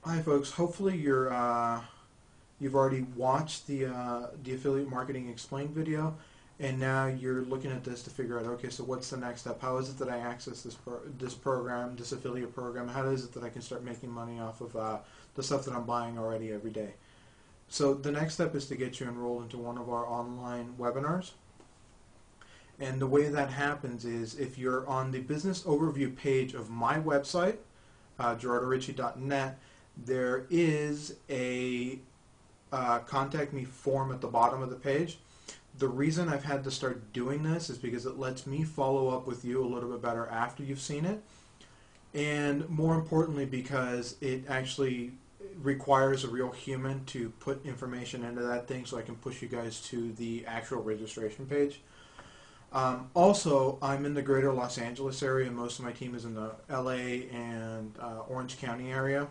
Hi, folks. Hopefully you've already watched the affiliate marketing explained video, and now you're looking at this to figure out, okay, so what's the next step? How is it that I access this program, this affiliate program? How is it that I can start making money off of the stuff that I'm buying already every day? So the next step is to get you enrolled into one of our online webinars. And the way that happens is if you're on the business overview page of my website, gerardogritchey.net, there is a contact me form at the bottom of the page. The reason I've had to start doing this is because it lets me follow up with you a little bit better after you've seen it, and more importantly because it actually requires a real human to put information into that thing so I can push you guys to the actual registration page. Also, I'm in the greater Los Angeles area. Most of my team is in the LA and Orange County area.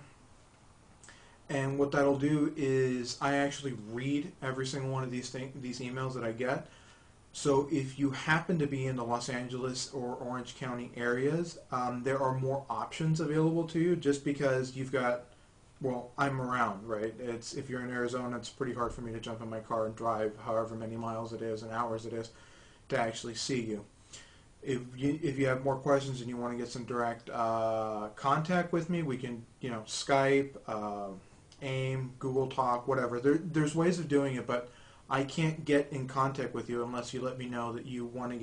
And what that'll do is I actually read every single one of these emails that I get. So if you happen to be in the Los Angeles or Orange County areas, there are more options available to you just because you've got, well, I'm around, right? If you're in Arizona, it's pretty hard for me to jump in my car and drive however many miles it is and hours it is to actually see you. If you have more questions and you want to get some direct contact with me, we can, Skype, AIM, Google Talk, whatever. There's ways of doing it, but I can't get in contact with you unless you let me know that you want me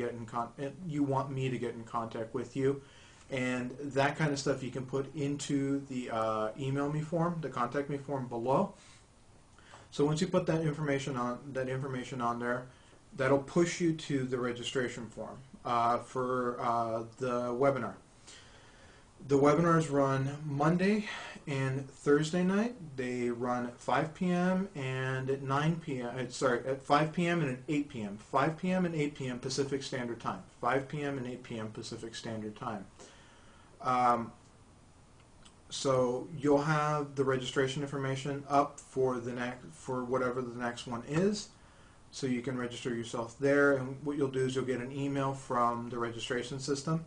to get in contact with you, and that kind of stuff you can put into the email me form, the contact me form below. So once you put that information on there, that'll push you to the registration form for the webinar. The webinars run Monday and Thursday night. They run at 5 p.m. and at 9 p.m. At 5 p.m. and at 8 p.m. 5 p.m. and 8 p.m. Pacific Standard Time. 5 p.m. and 8 p.m. Pacific Standard Time. So you'll have the registration information up for whatever the next one is. So you can register yourself there, and what you'll do is you'll get an email from the registration system,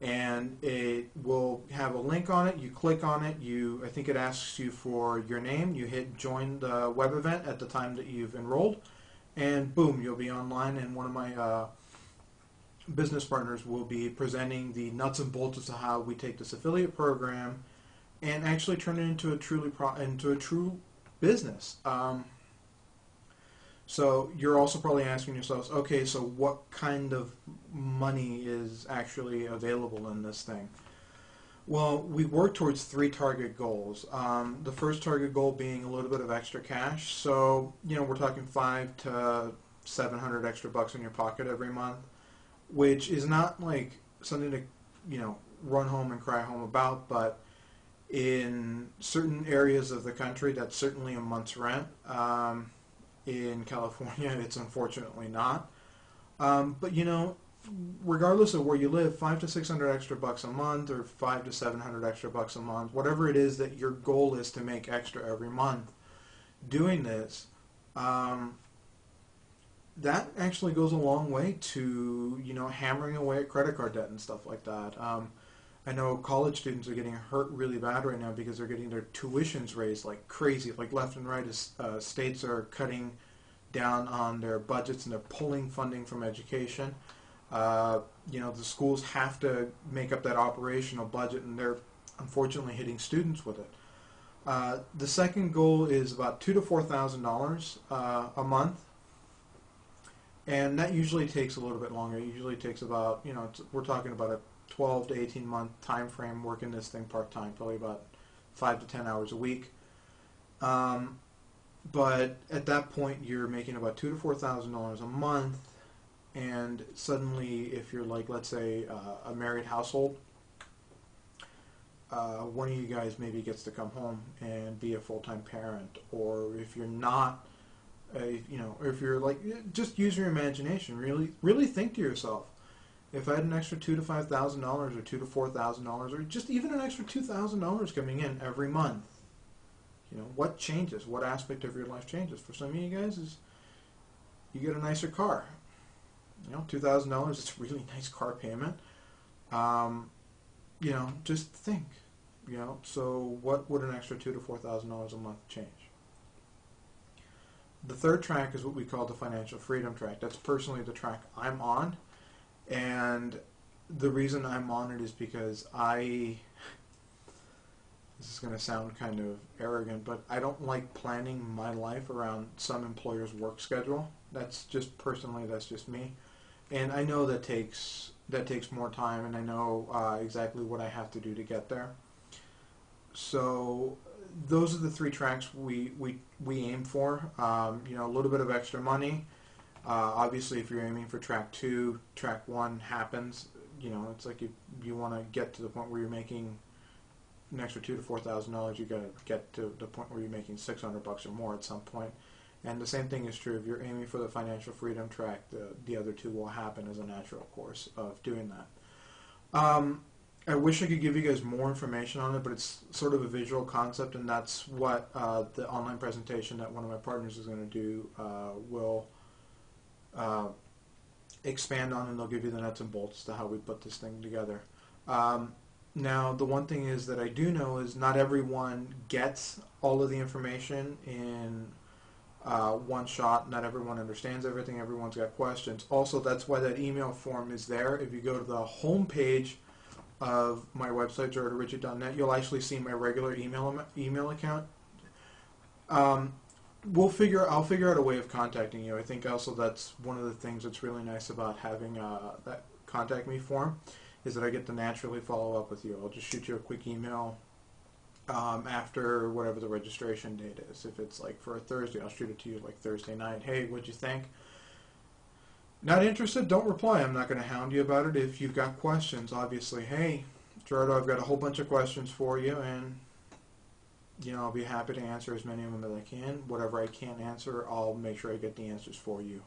and it will have a link on it. You click on it. I think it asks you for your name. You hit join the web event at the time that you've enrolled, and boom, you'll be online, and one of my business partners will be presenting the nuts and bolts as to how we take this affiliate program and actually turn it into a true business. So you're also probably asking yourselves, okay, so what kind of money is actually available in this thing? Well, we work towards 3 target goals. The first target goal being a little bit of extra cash. So, we're talking $500 to $700 extra bucks in your pocket every month, which is not like something to, run home and cry home about, but in certain areas of the country, that's certainly a month's rent. In California, it's unfortunately not. But regardless of where you live, 500 to 600 extra bucks a month, or 500 to 700 extra bucks a month, whatever it is that your goal is to make extra every month, doing this, that actually goes a long way to hammering away at credit card debt and stuff like that. I know college students are getting hurt really bad right now because they're getting their tuitions raised like crazy, like left and right, as states are cutting down on their budgets and they're pulling funding from education. The schools have to make up that operational budget, and they're unfortunately hitting students with it. The second goal is about $2,000 to $4,000 a month, and that usually takes a little bit longer. It usually takes about, we're talking about a 12 to 18 month time frame working this thing part-time, probably about 5 to 10 hours a week. But at that point, you're making about $2,000 to $4,000 a month, and suddenly, if you're like, let's say, a married household, one of you guys maybe gets to come home and be a full-time parent, or if you're not, or if you're like, just use your imagination. Really think to yourself. If I had an extra $2,000 to $5,000 or $2,000 to $4,000, or just even an extra $2,000 coming in every month, what changes? What aspect of your life changes? For some of you guys, is you get a nicer car. $2,000 is a really nice car payment. Just think. You know, so what would an extra $2,000 to $4,000 a month change? The third track is what we call the financial freedom track. That's personally the track I'm on, and the reason I'm on it is because this is going to sound kind of arrogant, but I don't like planning my life around some employer's work schedule. That's just personally, that's just me. And I know that takes more time, and I know exactly what I have to do to get there. So those are the three tracks we aim for. You know, a little bit of extra money. Obviously, if you're aiming for track 2, track 1 happens. You know, it's like if you want to get to the point where you're making an extra $2,000 to $4,000, you got to get to the point where you're making $600 or more at some point. And the same thing is true if you're aiming for the financial freedom track. The other two will happen as a natural course of doing that. I wish I could give you guys more information on it, but it's sort of a visual concept, and that's what the online presentation that one of my partners is going to do will expand on, and they'll give you the nuts and bolts to how we put this thing together. Now, the one thing is that I do know is not everyone gets all of the information in one shot. Not everyone understands everything. Everyone's got questions. Also, that's why that email form is there. If you go to the home page of my website, gritchey.net, you'll actually see my regular email account. I'll figure out a way of contacting you. I think also that's one of the things that's really nice about having that contact me form, is that I get to naturally follow up with you. I'll just shoot you a quick email after whatever the registration date is. If it's like for a Thursday, I'll shoot it to you like Thursday night. Hey, what'd you think? Not interested? Don't reply. I'm not going to hound you about it. If you've got questions, obviously, hey, Gerardo, I've got a whole bunch of questions for you, and you know, I'll be happy to answer as many of them as I can. Whatever I can't answer, I'll make sure I get the answers for you.